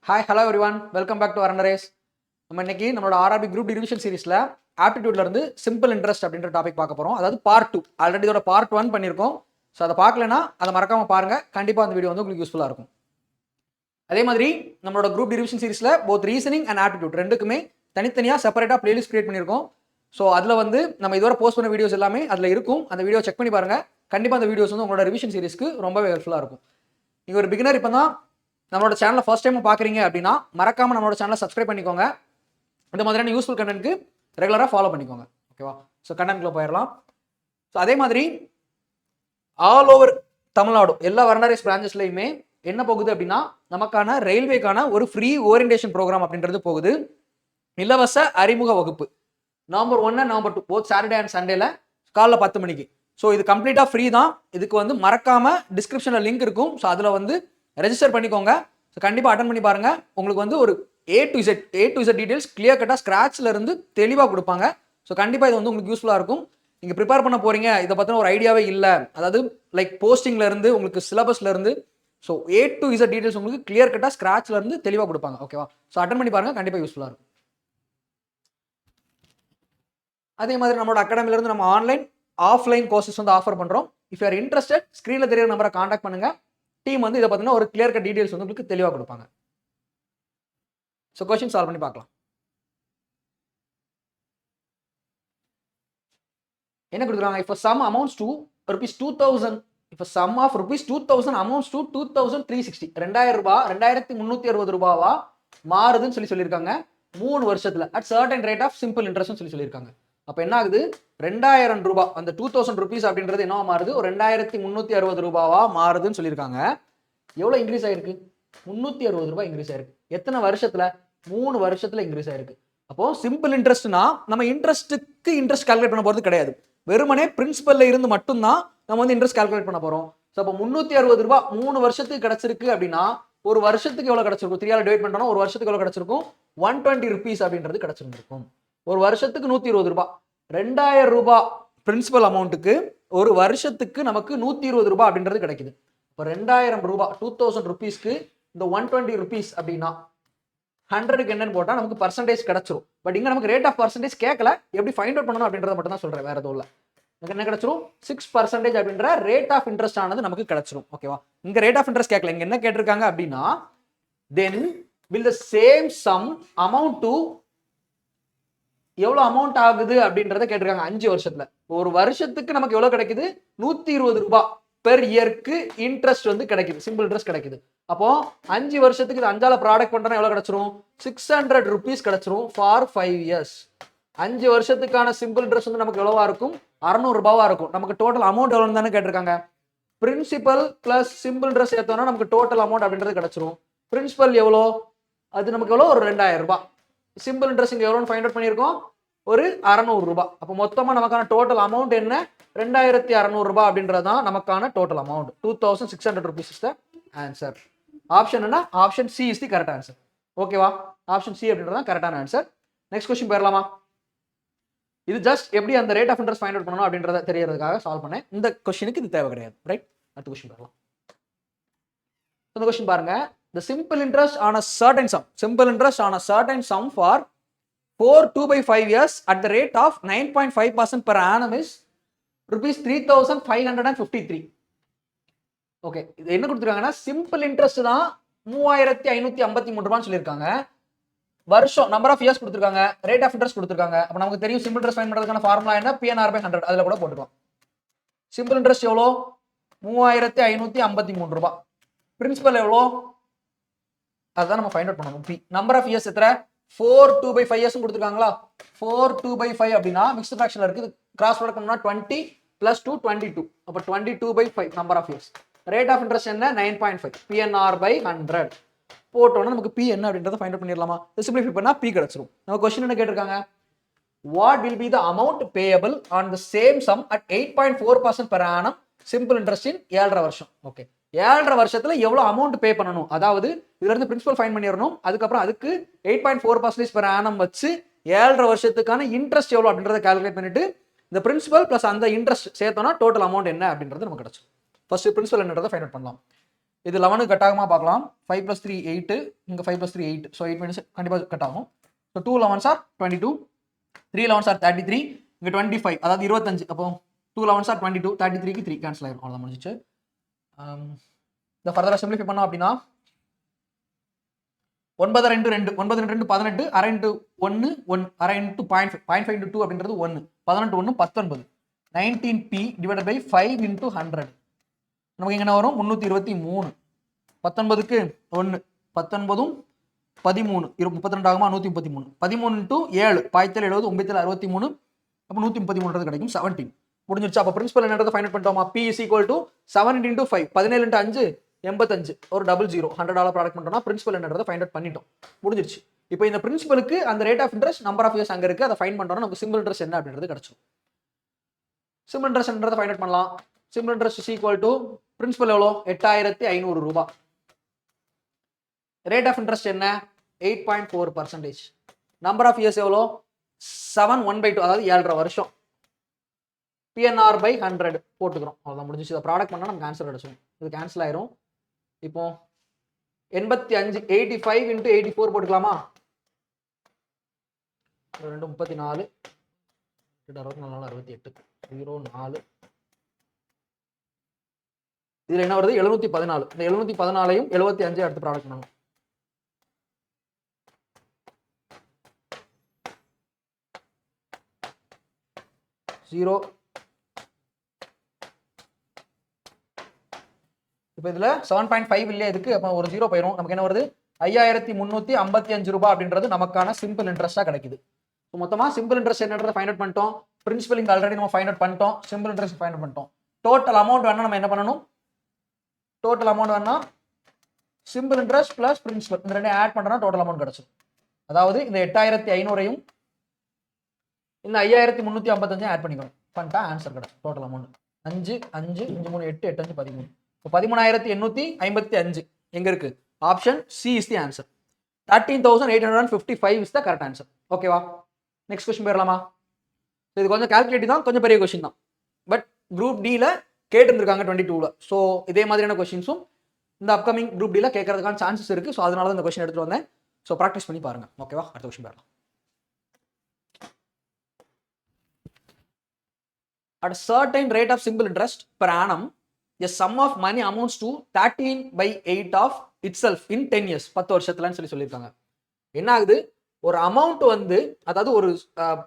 Hi hello everyone, welcome back to அரண்டரேஸ். நம்ம இன்னைக்கு நம்மளோட ஆர்ஆர்பி குரூப் ரிவிஷன் சீரிஸ்ல ஆப்டிடியூட்ல இருந்து சிம்பிள் இன்ட்ரெஸ்ட் அப்படின்ற டாபிக் பார்க்க போறோம். அதாவது பார்ட் 2. ஆல்ரெடி இதோட பார்ட் 1 பண்ணியிருக்கோம். ஸோ அதை பார்க்கலன்னா அதை மறக்காம பாருங்க. கண்டிப்பா அந்த வீடியோ வந்து உங்களுக்கு யூஸ்ஃபுல்லா இருக்கும். அதே மாதிரி நம்மளோட குரூப் ரிவிஷன் சீரிஸ்ல போத் ரீசனிங் அண்ட் ஆப்டிடியூட் ரெண்டுக்குமே தனித்தனியாக செப்பரேட்டாக பிளேலிஸ்ட் கிரியேட் பண்ணியிருக்கோம். ஸோ அதில் வந்து நம்ம இதோட போஸ்ட் பண்ண வீடியோஸ் எல்லாமே அதில் இருக்கும். அந்த வீடியோ செக் பண்ணி பாருங்க. கண்டிப்பாக அந்த வீடியோஸ் வந்து உங்களோட ரிவிஷன் சீரிஸ்க்கு ரொம்பவே ஹெல்ப்ஃபுல்லாக இருக்கும். நீங்கள் ஒரு பிகினர் இப்போ தான் நம்மளோட சேனலை ஃபர்ஸ்ட் டைம் பார்க்குறீங்க அப்படின்னா மறக்காம நம்மளோட சேனலை சப்ஸ்கிரைப் பண்ணிக்கோங்க. இந்த மாதிரியான யூஸ்ஃபுல் கண்டென்ட்க்கு ரெகுலராக ஃபாலோ பண்ணிக்கோங்க. ஓகேவா? ஸோ கண்டென்ட்குள்ள போயிடலாம். ஸோ அதே மாதிரி ஆல் ஓவர் தமிழ்நாடு எல்லா வர்ணரேஸ் பிரான்ச்சஸ்லையுமே என்ன போகுது அப்படின்னா நமக்கான ரயில்வேக்கான ஒரு ஃப்ரீ ஓரியன்டேஷன் ப்ரோக்ராம் அப்படின்றது போகுது. இலவச அறிமுக வகுப்பு November 1 November 2 both Saturday and சண்டேல காலைல 10 மணிக்கு. ஸோ இது கம்ப்ளீட்டாக ஃப்ரீ தான். இதுக்கு வந்து மறக்காம டிஸ்கிரிப்ஷனில் லிங்க் இருக்கும். ஸோ அதில் வந்து ரெஜிஸ்டர் பண்ணிக்கோங்க. ஸோ கண்டிப்பாக அட்டன் பண்ணி பாருங்க. உங்களுக்கு வந்து ஒரு A to Z details clear கட்டாக ஸ்க்ராட்ச்ல இருந்து தெளிவாக கொடுப்பாங்க. ஸோ கண்டிப்பாக இது வந்து உங்களுக்கு யூஸ்ஃபுல்லாக இருக்கும். நீங்கள் ப்ரிப்பேர் பண்ண போறீங்க, இதை பற்றின ஒரு ஐடியாவே இல்லை, அதாவது லைக் போஸ்டிங்ல இருந்து உங்களுக்கு சிலபஸ்ல இருந்து so A to Z details உங்களுக்கு கிளியர் கட்டாக ஸ்க்ராட்ச்ல இருந்து தெளிவாக கொடுப்பாங்க. ஓகேவா? ஸோ அட்டன் பண்ணி பாருங்க, கண்டிப்பாக யூஸ்ஃபுல்லாக இருக்கும். அதே மாதிரி நம்மளோட அகாடமில இருந்து நம்ம ஆன்லைன் ஆஃப்லைன் கோர்சஸ் வந்து ஆஃபர் பண்றோம். இஃப் யூ ஆர் இன்ட்ரெஸ்டட் ஸ்க்ரீன்ல தெரியுற நம்பரை கான்டாக்ட் பண்ணுங்க. டீம் வந்து இதை பார்த்தீங்கன்னா ஒரு கிளியர் கட் டீடைல்ஸ் வந்து உங்களுக்கு தெளிவாக கொடுப்பாங்க. ஸோ கொஸ்டின் சால்வ் பண்ணி பார்க்கலாம். என்ன கொடுக்குறாங்க? இப்போ சம் அமௌண்ட்ஸ் டு ₹2000. இப்போ சம் ஆஃப் ₹2000 அமௌண்ட்ஸ் டு 2360. 2000 ரூபாய் 2360 ரூபாவா மாறுதுன்னு சொல்லியிருக்காங்க 3 வருஷத்துல at certain rate of simple interest சொல்லியிருக்காங்க. அப்போ என்ன ஆகுது? 2000 ரூபாய் அந்த 2000 rupees அப்படின்றது என்ன மாறுது? ஒரு 2360 ரூபாவா மாறுதுன்னு சொல்லியிருக்காங்க. எவ்வளவு இன்க்ரீஸ் ஆயிருக்கு? 360 ரூபாய் இன்க்ரீஸ் ஆயிருக்கு. எத்தனை வருஷத்துல? 3 வருஷத்துல இன்க்ரீஸ் ஆயிருக்கு. அப்போ சிம்பிள் இன்ட்ரெஸ்ட்னா நம்ம இன்ட்ரெஸ்ட்டுக்கு இன்ட்ரெஸ்ட் கால்குலேட் பண்ண போறது கிடையாது. வெறுமனே பிரின்சிபல்ல இருந்து மட்டும்தான் நம்ம வந்து இன்ட்ரெஸ்ட் கால்குலேட் பண்ண போறோம். ஸோ அப்போ 360 ரூபாய் 3 வருஷத்துக்கு கிடைச்சிருக்கு அப்படின்னா ஒரு வருஷத்துக்கு எவ்வளவு கிடைச்சிருக்கும்? 3 டிவைட் பண்ணோம்னா ஒரு வருஷத்துக்கு எவ்வளவு கிடைச்சிருக்கும்? 120 rupees அப்படின்றது கிடைச்சிருக்கும். ஒரு வருஷத்துக்கு 120 ரூபாய். 2000 ரூபாய் பிரின்சிபல் அமௌண்ட்டுக்கு ஒரு வருஷத்துக்கு நமக்கு 120 ரூபாய் அப்படின்றது கிடைக்குது. இப்போ 2000 ரூபாய் 2000 rupeesக்கு இந்த 120 rupees அப்படின்னா 100க்கு என்னன்னு போட்டா நமக்கு பர்சன்டேஜ் கிடைச்சிரும். பட் இங்க நமக்கு ரேட் ஆஃப் பர்சன்டேஜ் கேட்கல, எப்படி ஃபைண்ட் அவுட் பண்ணணும் அப்படின்றத மட்டும் தான் சொல்றேன், வேற எதுவும் இல்ல. நமக்கு என்ன கிடைச்சிரும்? 6% அப்படின்ற ரேட் ஆஃப் இன்ட்ரெஸ்ட் ஆனது நமக்கு கிடைச்சிரும். ஓகேவா? இங்க ரேட் ஆஃப் இன்ட்ரெஸ்ட் கேட்கல. இங்க என்ன கேட்டிருக்காங்க அப்படின்னா தென் will the same sum amount to எவ்வளவு அமௌண்ட் ஆகுது அப்படின்றத கேட்டிருக்காங்க 5 வருஷத்துல. ஒரு வருஷத்துக்கு நமக்கு எவ்வளவு கிடைக்குது? 120 ரூபாய் பெர் இயர்க்கு இன்ட்ரெஸ்ட் வந்து கிடைக்குது, சிம்பிள் இன்ட்ரெஸ்ட் கிடைக்குது. அப்போ 5 வருஷத்துக்கு இது 5ஆல ப்ராடக்ட் பண்றா எவ்வளவு கிடைச்சிரும்? 600 rupees கிடைச்சிரும் ஃபார் 5 years. 5 வருஷத்துக்கான சிம்பிள் இன்ட்ரெஸ்ட் வந்து நமக்கு எவ்வளவா இருக்கும்? 600 ரூபாவா இருக்கும். நமக்கு டோட்டல் அமௌண்ட் எவ்வளவு தானே கேட்டிருக்காங்க. பிரின்சிபல் பிளஸ் சிம்பிள் இன்ட்ரெஸ்ட் ஏத்தோம்னா நமக்கு டோட்டல் அமௌண்ட் அப்படின்றது கிடைச்சிரும். பிரின்சிபல் எவ்வளோ? அது நமக்கு எவ்வளோ? ஒரு 2000 ரூபாய். சிம்பிள் இன்ட்ரெஸ்ட் இங்க எவ்வளோன்னு ஃபைண்ட் அவுட் பண்ணியிருக்கோம்? ஒரு 600 ரூபாய். அப்போ மொத்தமா நமக்கான டோட்டல் அமௌண்ட் என்ன? 2600 ரூபாய் அப்படின்றது தான் நமக்கான total amount. 2600 rupees is the answer. Option என்ன? Option C is the correct answer. ஓகேவா? ஆப்ஷன் சி அப்படின்றது தான் கரெக்டான ஆன்சர். நெக்ஸ்ட் கொஸ்டின் போயிடலாமா? இது ஜஸ்ட் எப்படி அந்த rate of interest find out பண்ணணும் அப்படின்றத தெரியறதுக்காக சால்வ் பண்ணேன். இந்த கொஸ்டினுக்கு இது தேவை கிடையாது. ரைட்? அடுத்த கொஸ்டின் போயிடலாம். இந்த கொஸ்டின் பாருங்க. The simple interest on a certain sum. Simple interest on a certain sum for 2/5 years at the rate of 9.5% per annum is ₹3553. Okay, இது என்ன கொடுத்துருக்காங்கன்னா சிம்பிள் இன்ட்ரெஸ்ட் தான் 3553 ரூபான்னு சொல்லியிருக்காங்க. வருஷம் நம்பர் ஆஃப் இயர்ஸ் கொடுத்துருக்காங்க, ரேட் ஆஃப் இன்ட்ரெஸ்ட் கொடுத்துருக்காங்க. அப்போ நமக்கு தெரியும் சிம்பிள் இன்ட்ரெஸ்ட் ஃபைண்ட் பண்றதுக்கான ஃபார்முலா என்ன? PNR/100. அதுல கூட போட்டுக்கலாம். சிம்பிள் இன்ட்ரெஸ்ட் எவ்வளோ? 3553 ரூபாய். பிரின்சிபல் எவ்வளோ? அதுதான் நம்ம ஃபைண்ட் அவுட் பண்ணணும். பி நம்பர் ஆஃப் இயர்ஸ் எத்தனை? 4/2/5 இயர்ஸ் கொடுத்துருக்காங்களா? 4/2/5 அப்படின்னா மிக்ஸ்ட் ஃபிராக்ஷன்ல இருக்கு. கிராஸ் ப்ராடக்ட் பண்ணா 20 + 2 22. அப்போ 22/5 number of years. Rate of interest என்ன? 9.5. PNR/100 போட்டோம்னா நமக்கு பி என்ன அப்படின்றத ஃபைண்ட் அவுட் பண்ணிடலாமா? சிம்பிளிஃபை பண்ணா பி கிடைச்சிரும். நம்ம क्वेश्चन என்ன கேட்டிருக்காங்க? What will be the amount payable on the same sum at 8.4% per annum simple interest in 7.5 வருஷம்? ஓகே, 7.5 வருஷத்துல எவ்வளவு அமௌண்ட் பே பண்ணணும்? அதாவது இதுல இருந்து பிரின்சிபல் ஃபைண்ட் பண்ணிடணும். அதுக்கப்புறம் அதுக்கு 8.4% per annum வச்சு 7.5 வருஷத்துக்கான இன்ட்ரெஸ்ட் எவ்வளவு அப்படின்றத கால்குலேட் பண்ணிட்டு இந்த பிரின்சிபல் பிளஸ் அந்த இன்ட்ரெஸ்ட் சேர்த்தோம்னா டோட்டல் அமௌண்ட் என்ன அப்படின்றது நமக்கு கிடைச்சிடும். ஃபர்ஸ்ட் பிரின்சிபல் என்னன்றதை ஃபைண்ட் அவுட் பண்ணலாம். இது 11 கட் ஆகுமா பார்க்கலாம். 5 + 3 8, இங்கே 5 + 3 8, ஸோ 8 minutes கண்டிப்பாக கட் ஆகும். So 2 11s are 22, 3 11s are 33, இங்கே 25, அதாவது 25. அப்போ 2 11s are 22, 33க்கு 3 கேன்சல் ஆயிரும். அவ்வளோதான் முடிஞ்சிச்சு. இந்த ஃபர்தராக சிம்பிளிஃபை பண்ணோம் அப்படின்னா 9 2 2 9 2 18, அரை இன்ட்டு 1 1, அரை இன்ட்டு 0.5 இன்ட்டு 2 அப்படின்றது 1, 18 1 19, 19p டிவைடட் பை 5 இன்ட்டு 100. நமக்கு என்ன வரும் 323. 19க்கு 1, 19 13, 32 ஆகுமா 133, 13 இன்ட்டு 7 பாய்த்தல் 70, 9 63, அப்போ 133 கிடைக்கும். 17 முடிஞ்சிருச்சு. அப்போ பிரின்சிபல் என்னன்றதை ஃபைண்ட் அவுட் பண்ணிட்டோமா. P is equal to 7 into 5, 17 into 5 85, ஒரு டபுள் ஜீரோ $100 ப்ராடக்ட் பண்ணிட்டோம்னா பிரின்சிபல் என்னன்றதை ஃபைண்ட் அவுட் பண்ணிட்டோம். முடிஞ்சிருச்சு. இப்போ இந்த பிரின்சிபலுக்கு அந்த rate of interest number of years அங்கே இருக்கு, அதை ஃபைண்ட் பண்ணோம்னா நமக்கு சிம்பிள் இன்ட்ரெஸ்ட் என்ன அப்படின்றது கிடைச்சிடும். சிம்பிள் இன்ட்ரெஸ்ட் என்னன்றதை ஃபைண்ட் அவுட் பண்ணலாம். Simple interest is equal to principal எவ்வளோ 8500 ரூபாய். ரேட் ஆஃப் இன்ட்ரெஸ்ட் என்ன 8.4%. நம்பர் ஆஃப் இயர்ஸ் எவ்வளோ 7 1/2, அதாவது 7.5 வருஷம். PNR by 100 போட்டுக்கிறோம். அவ்வளோதான் முடிஞ்சிச்சு. இதை ப்ராடக்ட் பண்ணால் நமக்கு ஆன்சர் கிடைச்சிடும். இது கேன்சல் ஆயிரும். இப்போ 85 85 into 84 போட்டுக்கலாமா. 2 34 64 68 04. இதுல என்ன வருது 714. இந்த 714ஐயும் 75 அடுத்து ப்ராடக்ட் பண்ணணும். ஜீரோ. இப்போ இதில் 7.5 இல்லையா இதுக்கு, அப்போ ஒரு ஜீரோ போயிடும். நமக்கு என்ன வருது 5355 ரூபாய் அப்படின்றது நமக்கான சிம்பிள் இன்ட்ரெஸ்ட்டாக கிடைக்குது. ஸோ மொத்தமாக சிம்பிள் இன்ட்ரெஸ்ட் என்னன்றதை ஃபைண்ட் அவுட் பண்ணிட்டோம். பிரின்சிபல் இங்கே ஆல்ரெடி நம்ம ஃபைண்ட் அவுட் பண்ணிட்டோம். சிம்பிள் இன்ட்ரெஸ்ட் ஃபைண்ட் அவுட் பண்ணிட்டோம். டோட்டல் அமௌண்ட் வேணா நம்ம என்ன பண்ணணும், டோட்டல் அமௌண்ட் வேணா சிம்பிள் இன்ட்ரெஸ்ட் பிளஸ் பிரின்சிபல் இந்த ரெண்டையும் ஆட் பண்ணுறோம்னா டோட்டல் அமௌண்ட் கிடைச்சிடும். அதாவது இந்த 8500ஐயும் இந்த 5355 ஆட் பண்ணிக்கணும். பண்ணிட்டா ஆன்சர் கிடைக்கும். Total amount 5 5 5 3 8 8 5 13. இப்போ 13855 எங்க இருக்கு, option C is the answer. 13855 is the correct answer. ஓகேவா. நெக்ஸ்ட் கொஸ்டின் போயிடலாமா. இது கொஞ்சம் கால்குலேட்டிவ் தான், கொஞ்சம் பெரிய கொஸ்டின் தான். பட் குரூப் டியில் கேட்டுருந்துருக்காங்க 22ல். ஸோ இதே மாதிரியான கொஸ்டின்ஸும் இந்த அப்கமிங் குரூப் டியில் கேட்கறதுக்கான சான்சஸ் இருக்கு. ஸோ அதனால தான் இந்த கொஸ்டின் எடுத்துட்டு வந்தேன். ஸோ ப்ராக்டிஸ் பண்ணி பாருங்க. ஓகேவா. அடுத்த கொஸ்டின் போயிடலாம். At a certain rate of simple interest per annum, a sum of money amounts to 13/8 of itself in 10 years. 10 வருஷத்துலன்னு சொல்லியிருக்காங்க. என்ன ஆகுது, ஒரு அமௌண்ட் வந்து, அதாவது ஒரு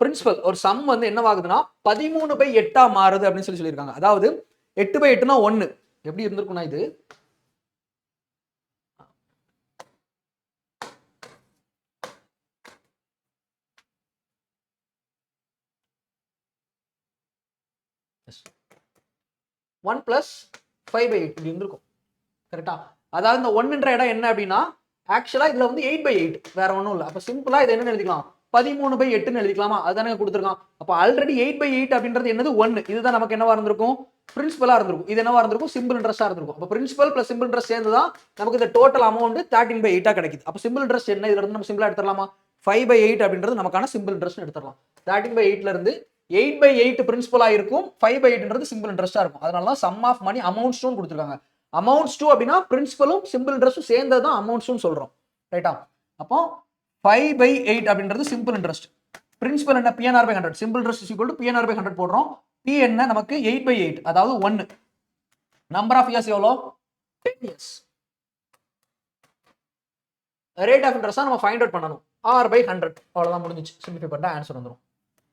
பிரின்சிபல், ஒரு சம் வந்து என்னவாகுதுன்னா 13/8 மாறுது அப்படின்னு சொல்லியிருக்காங்க. அதாவது 8/8னா 1. எப்படி இருந்திருக்கும்னா இது 1 + 5/8 இப்படி இருந்திருக்கும். கரெக்டா. அதாவது இந்த 1ன்ற இடம் என்ன அப்படின்னா ஆக்சுவலா இதுல வந்து 8/8 வேற ஒன்றும் இல்லை. அப்போ சிம்பிளா இது என்ன எழுதிக்கலாம் 13/8ன்னு எழுதிக்கலாமா. அதுதானே கொடுத்துருக்கான். அப்போ ஆல்ரெடி 8/8 அப்படின்றது என்னது 1. இதுதான் நமக்கு என்னவா இருந்திருக்கும் பிரின்சிபலா இருந்திருக்கும். இது என்னவா இருந்திருக்கும் சிம்பிள் இன்ட்ரெஸ்டா இருந்திருக்கும். அப்போ பிரின்சிபல் பிளஸ் சிம்பிள் இன்ட்ரெஸ்ட் சேர்ந்து தான் நமக்கு இந்த டோட்டல் அமௌண்ட் 13/8 கிடைக்குது. அப்போ சிம்பிள் இன்ட்ரெஸ்ட் என்ன, இதுல இருந்து நம்ம சிம்பிளா எடுத்துடலாமா. 5/8 அப்படின்றது நமக்கான சிம்பிள் இன்ட்ரெஸ்ட் எடுத்துடலாம். 13/8ல இருந்து 8/8 பிரின்சிபலா இருக்கும், 5/8ன்றது சிம்பிள் இன்ட்ரெஸ்டா இருக்கும். அதனால சம் ஆஃப் மணி அமௌண்ட்ஸ் கொடுத்துருக்காங்க. அமௌண்ட்ஸ் அப்படின்னா பிரின்சிபலும் சிம்பிள் இன்ட்ரெஸ்டும் சேர்ந்தது தான் அமௌண்ட்ஸ் சொல்றோம். ரைட்டா. அப்போ 5/8 அப்படின்றது சிம்பிள் இன்ட்ரெஸ்ட். பிரின்சிபல் என்ன PNR/100. Simple interest is equal to PNR/100 போடுறோம். P என்ன நமக்கு 8/8, அதாவது 1. நம்பர் ஆஃப் இயர்ஸ் எவ்வளோ 10 years. ரேட் ஆஃப் இன்ட்ரெஸ்ட் நம்ம ஃபைண்ட் அவுட் பண்ணணும். R/100. அவ்வளவுதான் முடிஞ்சிச்சு. சிம்பிளிஃபை பண்ணா ஆன்சர் வந்துடும்.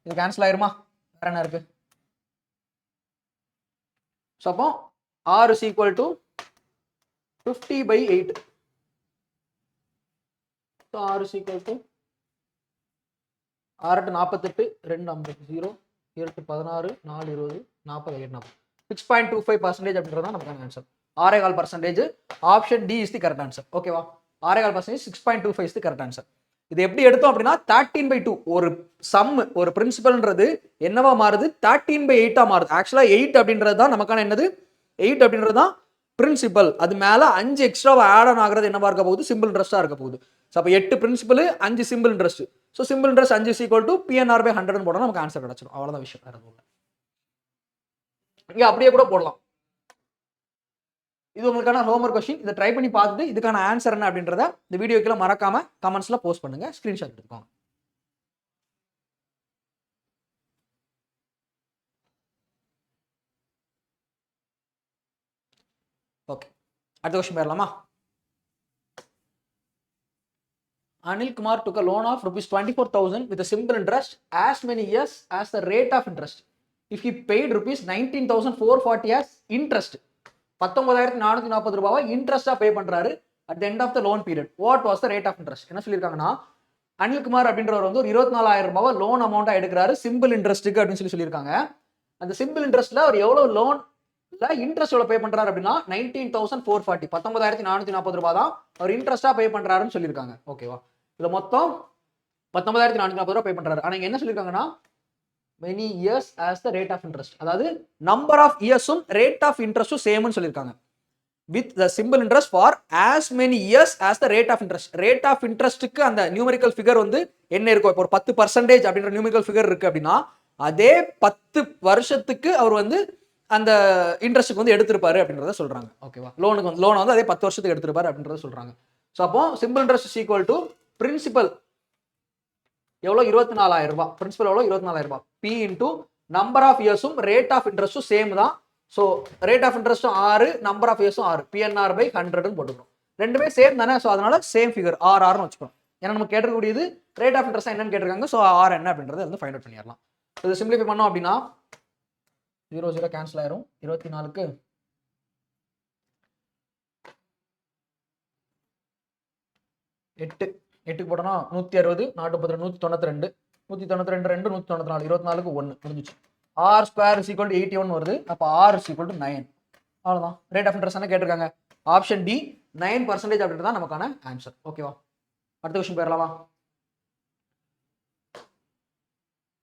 இது கேன்சல் ஆயிருமா. வேற என்ன இருக்கு. ஸோ அப்போ R is equal to 50/8. So R is equal to 6 48 2 50 0 7 16 4 20 40 8 40 6.25% அப்படின்றதான் நமக்கான answer. 6.25%. Option D is the correct answer. ஓகேவா. 6.25% 6.25 இஸ் தி கரெக்ட் ஆன்சர். இது எப்படி எடுத்தோம் அப்படின்னா 13/2 ஒரு சம், ஒரு பிரின்சிபல்ன்றது என்னவா மாறுது 13/8 மாறுது. ஆக்சுவலா 8 அப்படின்றது தான் நமக்கான என்னது 8 அப்படின்றது தான் பிரின்சிபல். அது மேல 5 எக்ஸ்ட்ராவா ஆட் ஆன் ஆகிறது என்னவா இருக்க போகுது சிம்பிள் இன்ட்ரெஸ்டா இருக்க போகுது. ஸோ அப்போ 8 principal 5 simple interest. So simple interest 5 is equal to PNR/100 போட்டா நமக்கு ஆன்சர் கிடைச்சிடும். அவ்வளவுதான் விஷயம். வேற எதுவும் இல்லை. இங்க அப்படியே கூட போடலாம். இது உங்களுக்கான ஹோம்ஒர்க் கொஸ்டின். இதை ட்ரை பண்ணி பார்த்துட்டு இதுக்கான ஆன்சர் என்ன அப்படின்றத இந்த வீடியோக்குள்ள மறக்காம கமெண்ட்ஸ்ல போஸ்ட் பண்ணுங்க, ஸ்கிரீன்ஷாட் எடுத்துக்கோங்க. ஓகே, அடுத்த கொஸ்டின் போயிடலாமா? Anil Kumar took a loan of rupees 24,000 with a simple interest as many years as the rate of interest. If he paid rupees 19,440 as interest, 19,440 ரூபாவை இன்ட்ரெஸ்டா பே பண்றாரு at the end of the loan period. What was the rate of interest? என்ன சொல்லியிருக்காங்கன்னா, அனில்குமார் அப்படின்றவர் வந்து ஒரு 24,000 ரூபாவை loan அமௌண்டா எடுக்கிறாரு சிம்பிள் இன்ட்ரெஸ்ட்டுக்கு அப்படின்னு சொல்லியிருக்காங்க. அந்த சிம்பிள் இன்ட்ரெஸ்ட்ல அவர் எவ்வளவு லோன்ல இன்ட்ரெஸ்ட் எவ்வளவு பே பண்றாரு அப்படின்னா 19,440, 19,440 ரூபாய் தான் அவர் இன்ட்ரெஸ்டா பே பண்றாருன்னு சொல்லியிருக்காங்க. ஓகேவா? இதுல மொத்தம் 19,440 ரூபாய் பே பண்றாரு. ஆனா இங்க என்ன சொல்லியிருக்காங்கன்னா many years as the rate of interest, அதாவது நம்பர் ஆஃப் இயர்ஸும் ரேட் ஆஃப் இன்ட்ரெஸ்டும் சேம்னு சொல்லியிருக்காங்க. with the simple interest for as many years as the rate of interest. rate of interestக்கு அந்த நியூமெரிக்கல் ஃபிகர் வந்து என்ன இருக்கும்? இப்போ ஒரு 10% அப்படின்ற நியூமெரிக்கல் ஃபிகர் இருக்கு அப்படின்னா அதே 10 வருஷத்துக்கு அவர் வந்து அந்த இன்ட்ரெஸ்ட்டுக்கு வந்து எடுத்திருப்பாரு அப்படின்றத சொல்றாங்க. ஓகேவா? லோனை வந்து அதே 10 வருஷத்துக்கு எடுத்திருப்பாரு அப்படின்றத சொல்றாங்க. ஸோ அப்போ simple interest is equal to principal எவ்வளோ 24,000 ரூபாய். பிரின்சிபல் எவ்வளோ 24,000 ரூபாய். பி இன்டூ நம்பர் ஆஃப் இயர்ஸும் ரேட் ஆஃப் இன்ட்ரெஸ்ட்டும் சேம் தான். ஸோ ரேட் ஆஃப் இன்ட்ரெஸ்ட்டும் 6, நம்பர் ஆஃப் இயர்ஸும் 6, PNR by 100 போட்டுக்கணும். ரெண்டுமே சேம் தானே. ஸோ அதனால சேம் ஃபிகர் RRன்னு வச்சுக்கணும். ஏன்னா நம்ம கேட்கக்கூடியது ரேட் ஆஃப் இன்ட்ரெஸ்ட் என்னன்னு கேட்டிருக்காங்க. ஸோ R என்ன அப்படின்றத வந்து ஃபைண்ட் அவுட் பண்ணிடலாம். இதை சிம்பிளிஃபை பண்ணோம் அப்படின்னா 0 0 கேன்சல் ஆயிரும். 24க்கு 8 போட்டோம்னா 160, 432, 192, 192, 2, 194, 24க்கு 1 முடிஞ்சிச்சு. R square is equal to 81 வருது. அப்போ R இஸ் ஈக்குவல் டு 9. அவ்வளோதான். ரேட் ஆஃப் இன்ட்ரெஸ்ட் என்ன கேட்டிருக்காங்க? ஆப்ஷன் டி 9% அப்படின்றது தான் நமக்கான ஆன்சர். ஓகேவா? அடுத்த கொஸ்டின் போயிடலாமா?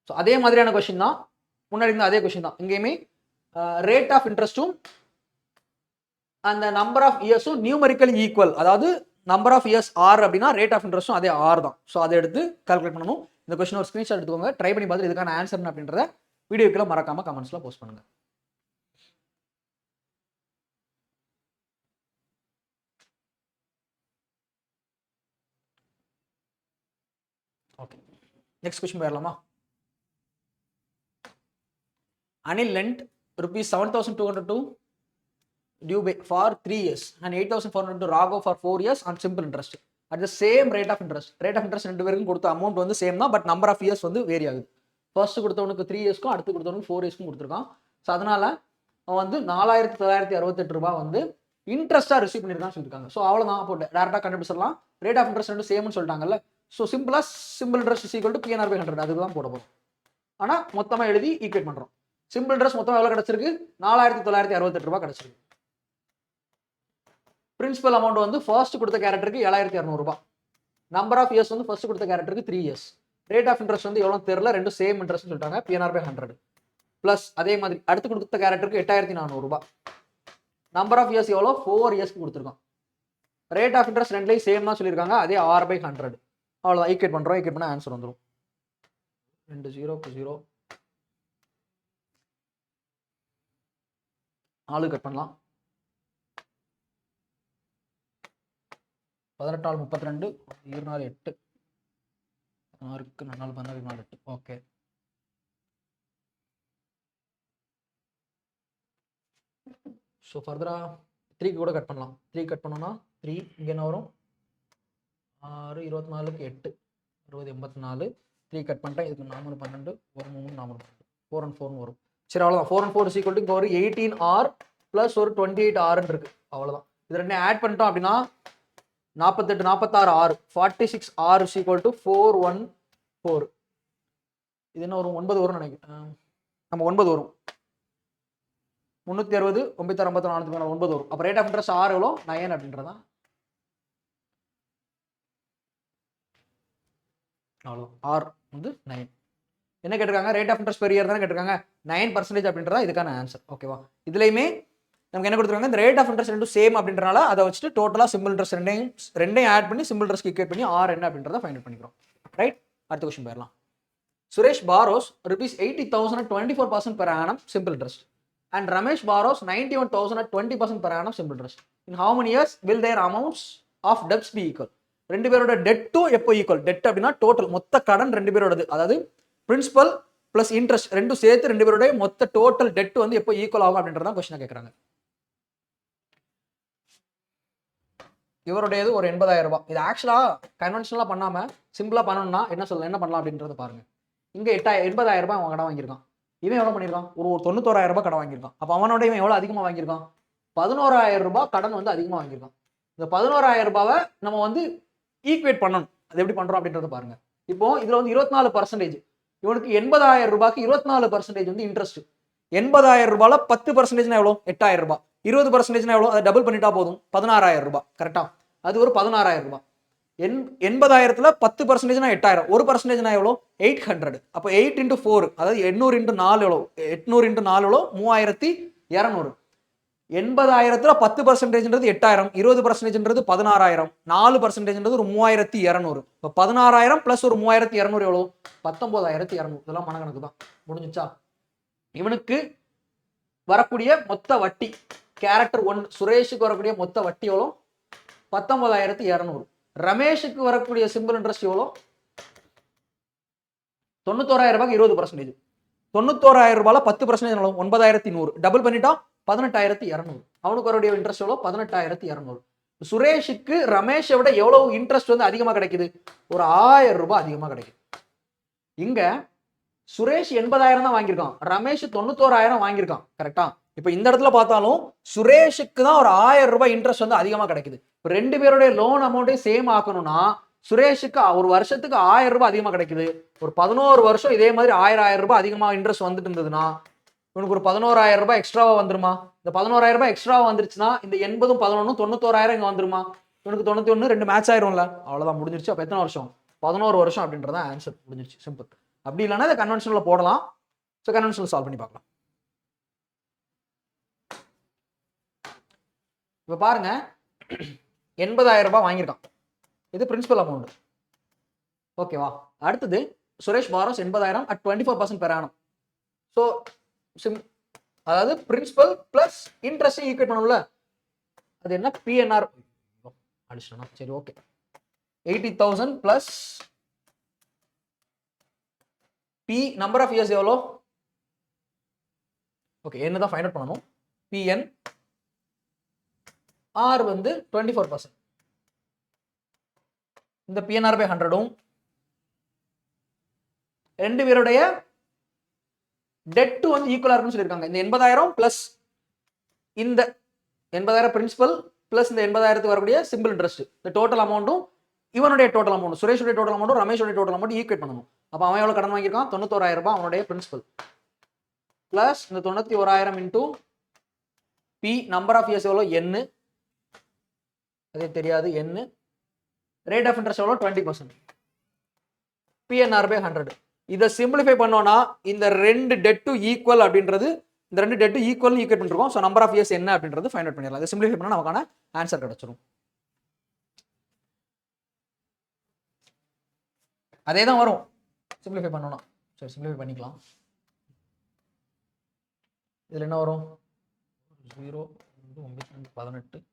ஸோ அதே மாதிரியான கொஸ்டின் தான், முன்னாடி இருந்த அதே கொஸ்டின் தான். இங்கேயுமே ரேட் ஆஃப் இன்ட்ரெஸ்ட்டும் அந்த நம்பர் ஆஃப் இயர்ஸும் நியூமெரிக்கல் ஈக்குவல், அதாவது நம்பர் ஆஃப் இயர்ஸ் R அப்படின்னா ரேட் ஆஃப் இன்ட்ரெஸ்ட்டும் அதே R தான். ஸோ அதை எடுத்து கால்குலேட் பண்ணணும். இந்த கொஸ்டின் ஒரு ஸ்க்ரீன்ஷாட் எடுத்துக்கோங்க, ட்ரை பண்ணி பார்த்துட்டு இதுக்கான ஆன்சர் என்ன அப்படின்றத வீடியோக்குள்ள மறக்காம கமெண்ட்ஸ்ல போஸ்ட் பண்ணுங்க. ஓகே, நெக்ஸ்ட் கொஸ்டின் போயிடலாமா? Anil lent rupees 7,200 to Dubey for 3 years and 8,400 to Raghav for 4 years on simple interest at the same rate of interest. Rate of interest ரெண்டு பேருக்கும் கொடுத்த அமௌண்ட் வந்து சேம் தான், பட் நம்பர் ஆஃப் இயர்ஸ் வந்து vary ஆகுது. First கொடுத்தவனுக்கு 3 இயர்ஸ்க்கும் அடுத்து கொடுத்தவனுக்கு 4 இயர்ஸ்க்கும் கொடுத்துருக்கான். So அதனால அவன் வந்து 4,968 ரூபாய் வந்து இன்ட்ரெஸ்ட்டாக ரிசீவ் பண்ணியிருக்கான்னு சொல்லியிருக்காங்க. ஸோ அவ்வளோதான். அப்போ டேரக்டாக கண்டுபிடிச்சிடலாம். ரேட் ஆஃப் இன்ட்ரெஸ்ட் ரெண்டு சேம்னு சொல்லிட்டாங்கல்ல. ஸோ சிம்பிளாக simple interest is equal to PNR by 100 அதுக்கு தான் போட போகிறோம். ஆனால் மொத்தமாக எழுதி ஈக்குவேட் பண்ணுறோம். சிம்பிள் இன்ட்ரெஸ்ட் மொத்தம் எவ்வளோ கிடச்சிருக்கு? 4,968 ரூபாய் கிடச்சிருக்கு. பிரின்சிபல் அமௌண்ட் வந்து ஃபர்ஸ்ட் கொடுத்த கேரக்டருக்கு 7,200 ரூபாய். நம்பர் ஆஃப் இயர்ஸ் வந்து ஃபர்ஸ்ட் கொடுத்த கேரக்டருக்கு 3 இயர்ஸ். ரேட் ஆஃப் இன்ட்ரெஸ்ட் வந்து எவ்வளோ தெரியல, ரெண்டும் சேம் இன்ட்ரெஸ்ட் சொல்லிட்டாங்க, PNR by 100. பிளஸ் அதே மாதிரி அடுத்து கொடுத்த கேரக்டருக்கு 8,400 ரூபாய். நம்பர் ஆஃப் இயர்ஸ் எவ்வளோ 4 இயர்ஸ்க்கு கொடுத்துருக்கோம். ரேட் ஆஃப் இன்ட்ரெஸ்ட் ரெண்டுலையும் சேம் தான் சொல்லியிருக்காங்க, அதே R by 100. அவ்வளோதான். ஈக்குவேட் பண்ணுறோம். ஈக்குவேட் பண்ணால் ஆன்சர் வந்துடும். 2 0 0 4 கட் பண்ணலாம். 18 4 32, 24 8, 6க்கு 4 16 24 8. ஓகே, ஸோ ஃபர்தராக 3க்கு கூட கட் பண்ணலாம். 3 கட் பண்ணோம்னா 3 இங்கே என்ன வரும்? 6 24க்கு 8 60 84. 3 கட் பண்ணிட்டேன். இதுக்கு 4 12 1 3 4 4 and 4 வரும். சரி, அவ்வளோதான். 4 and 4 is equal to இங்கே ஒரு 18R ப்ளஸ் ஒரு 28R இருக்கு. அவ்வளோதான். இது ரெண்டு ஆட் பண்ணிட்டோம் அப்படின்னா 48 46 R 46R is equal to 414. இது என்ன வரும்? 9 வரும் நினைக்கிறேன். நம்ம 9 வரும். 360 9 54 9 வரும். அப்போ ரேட் ஆஃப் இன்ட்ரெஸ்ட் R எவ்வளோ? 9 அப்படின்றதான். அவ்வளோ. R வந்து 9. என்ன கேட்டிருக்காங்க? Rate of interest per year தானே கேட்டிருக்காங்க. 9% அப்படின்றதா இதுக்கான ஆன்சர். ஓகேவா? இதுலையுமே நமக்கு என்ன கொடுத்துருக்காங்க? இந்த ரேட் ஆஃப் இன்ட்ரெஸ்ட் ரெண்டும் சேம் அப்படின்றனால அதை வச்சுட்டு டோட்டலாக சிம்பிள் இன்ட்ரெஸ்ட் ரெண்டையும் ஆட் பண்ணி சிம்பிள் இன்ட்ரெஸ்ட் ஈக்குவேட் பண்ணி R என்ன அப்படின்றத ஃபைண்ட் அவுட் பண்ணிக்கிறோம். ரைட், அடுத்த கொஸ்டின் போயிடலாம். Suresh borrows rupees 80,000 at 24% per annum simple interest and Ramesh borrows 91,000 at 20% per annum simple interest. In how many years will their amounts of debts be equal? ரெண்டு பேரோட டெட்டும் எப்போ equal? Dead அப்படின்னா total மொத்த கடன் ரெண்டு பேரோடது, அதாவது பிரின்சிபல் பிளஸ் இன்ட்ரெஸ்ட் ரெண்டும் சேர்த்து ரெண்டு பேருடைய மொத்த டோட்டல் டெட் வந்து எப்போ ஈக்குவல் ஆகும் அப்படின்றத கொஸ்டின் கேட்குறாங்க. இவருடையது ஒரு 80,000 ரூபாய். இது ஆக்சுவலா கன்வென்ஷனலா பண்ணாம சிம்பிளா பண்ணணும்னா என்ன பண்ணலாம் அப்படின்றத பாருங்க. இங்க 80,000 ரூபாய் அவன் கடன் வாங்கியிருக்கான். இவன் எவ்வளவு பண்ணிருக்கான்? ஒரு 91,000 ரூபாய் கடன் வாங்கியிருக்கான். அப்ப அவனோட இவன் எவ்வளவு அதிகமா வாங்கியிருக்கான்? 11,000 ரூபாய் கடன் வந்து அதிகமா வாங்கியிருக்கான். இந்த 11,000 ரூபாவை நம்ம வந்து ஈக்குவேட் பண்ணணும். அது எப்படி பண்றோம் அப்படின்றத பாருங்க. இப்போ இதுல வந்து 24%, இவனுக்கு 80,000 ரூபாய்க்கு 24% வந்து இன்ட்ரெஸ்ட். 80,000 ரூபாயில 10% எவ்வளவு? 8,000 ரூபாய். 20% எவ்வளவு? அதை டபுள் பண்ணிட்டா போதும், 16,000 ரூபாய். கரெக்டா? அது ஒரு 16,000 ரூபாய். 80,000ல 10% 8,000, 1% எவ்வளோ? 800. அப்போ 8 into 4, அதாவது 800 into 4 எவ்வளோ? 800 into 4 எவ்வளோ? 3,200. 80,000ல 10%ன்றது 8,000, 20%ன்றது 16,000, 4%ன்றது ஒரு 3,200. இப்போ 16,000 பிளஸ் ஒரு 3,200 எவ்வளோ? 19,200. இதெல்லாம் மனக்கணக்கு தான். முடிஞ்சுச்சா? இவனுக்கு வரக்கூடிய மொத்த வட்டி, கேரக்டர் 1 சுரேஷுக்கு வரக்கூடிய மொத்த வட்டி எவ்வளோ? 19,200. ரமேஷுக்கு வரக்கூடிய சிம்பிள் இன்ட்ரெஸ்ட் எவ்வளோ? 91,000 ரூபாய்க்கு 20%. 91,000 ரூபாயில 10% எவ்வளோ? 9,100. டபுள் பண்ணிட்டா 18,200. அவனுக்கு வரக்கூடிய இன்ட்ரெஸ்ட் எவ்வளோ? 18,200. சுரேஷுக்கு ரமேஷை விட எவ்வளவு இன்ட்ரெஸ்ட் வந்து அதிகமா கிடைக்குது? ஒரு 1,000 ரூபாய் அதிகமா கிடைக்குது. இங்க சுரேஷ் 80,000 தான் வாங்கியிருக்கான், ரமேஷ் 91,000 வாங்கியிருக்கான். கரெக்டா? இப்ப இந்த இடத்துல பார்த்தாலும் சுரேஷுக்கு தான் ஒரு 1,000 ரூபாய் இன்ட்ரெஸ்ட் வந்து அதிகமா கிடைக்குது. ரெண்டு பேருடைய லோன் அமௌண்ட்டை சேம் ஆக்கணும்னா சுரேஷுக்கு ஒரு வருஷத்துக்கு 1,000 ரூபாய் அதிகமா கிடைக்குது. ஒரு 11 வருஷம் இதே மாதிரி 1,000 ரூபாய் அதிகமா இன்ட்ரெஸ்ட் வந்துட்டு இருந்ததுன்னா இவனுக்கு ஒரு 11,000 ரூபாய் எக்ஸ்ட்ராவா வந்துருமா? இந்த 11,000 ரூபாய் எக்ஸ்ட்ராவா வந்துருச்சுன்னா இந்த 80, 11, 91,000 இங்க வந்துருமா? இவனுக்கு 91 ரெண்டு மேட்ச் ஆயிரும்ல. அவ்வளவுதான், முடிஞ்சிருச்சு. அப்ப எத்தனை வருஷம்? 11 வருஷம் அப்படின்றத ஆன்சர். முடிஞ்சிருச்சு, சிம்பிள். அப்படி இல்லைன்னா இதை கன்வென்ஷனல்ல போடலாம். ஸோ கன்வென்ஷனல் சால்வ் பண்ணி பார்க்கலாம். இப்ப பாருங்க, 80,000 ரூபாய் வாங்கியிருக்கான். இது பிரின்சிபல் அமௌண்ட். ஓகேவா? அடுத்தது Suresh borrows 80,000 at 24% per annum. So அதாவது பிரின்சிபல் பிளஸ் இன்ட்ரெஸ்ட் ஈக்குவேட் பண்ணணும்ல. அது என்ன? பிஎன்ஆர் அடிச்சனா? சரி, okay. 80,000 plus P number of years எவ்வளோ? ஓகே, என்ன தான் ஃபைண்ட் அவுட் பண்ணணும். பிஎன் ஆர் வந்து 24%. இந்த பிஎன்ஆர் பை 100ம் ரெண்டு பேருடைய டெட் வந்து ஈக்குவலா இருக்குன்னு சொல்லியிருக்காங்க. இந்த 80,000 பிளஸ் இந்த 80,000 பிரின்சிபல் பிளஸ் இந்த 80,000க்கு வரக்கூடிய சிம்பிள் இன்ட்ரெஸ்ட், இந்த டோட்டல் அமௌண்ட்டும் இவனுடைய டோட்டல் அமௌண்ட், சுரேஷுடைய டோட்டல் அமௌண்ட்டும் ரமேஷுடைய டோட்டல் அமௌண்ட் ஈக்குவேட் பண்ணணும். அப்போ அவன் எவ்வளவு கடன் வாங்கியிருக்கான்? 91,000 ரூபாய் அவனுடைய பிரின்சிபல் பிளஸ் இந்த 91,000 into P number of years எவ்வளோ? என், அதே தெரியாது, என். ரேட் ஆஃப் இன்ட்ரெஸ்ட் எவ்வளோ? 20%. PNR by 100. இதை சிம்பிளிஃபை பண்ணோம்னா இந்த ரெண்டு டெட்டு ஈக்குவல் அப்படின்றது, இந்த ரெண்டு டெட்டு ஈக்குவல் ஈக்குவேட் பண்ணிருக்கோம். ஸோ நம்பர் ஆஃப் இயர்ஸ் என்ன அப்படின்றது ஃபைண்ட் அவுட் பண்ணிடலாம். இதை சிம்பிளிஃபை பண்ணா நமக்கான ஆன்சர் கிடைச்சிரும். அதே தான் வரும் சிம்பிளிஃபை பண்ணோம்னா. சரி, சிம்பிளிஃபை பண்ணிக்கலாம். இதில் என்ன வரும்? 0, 18,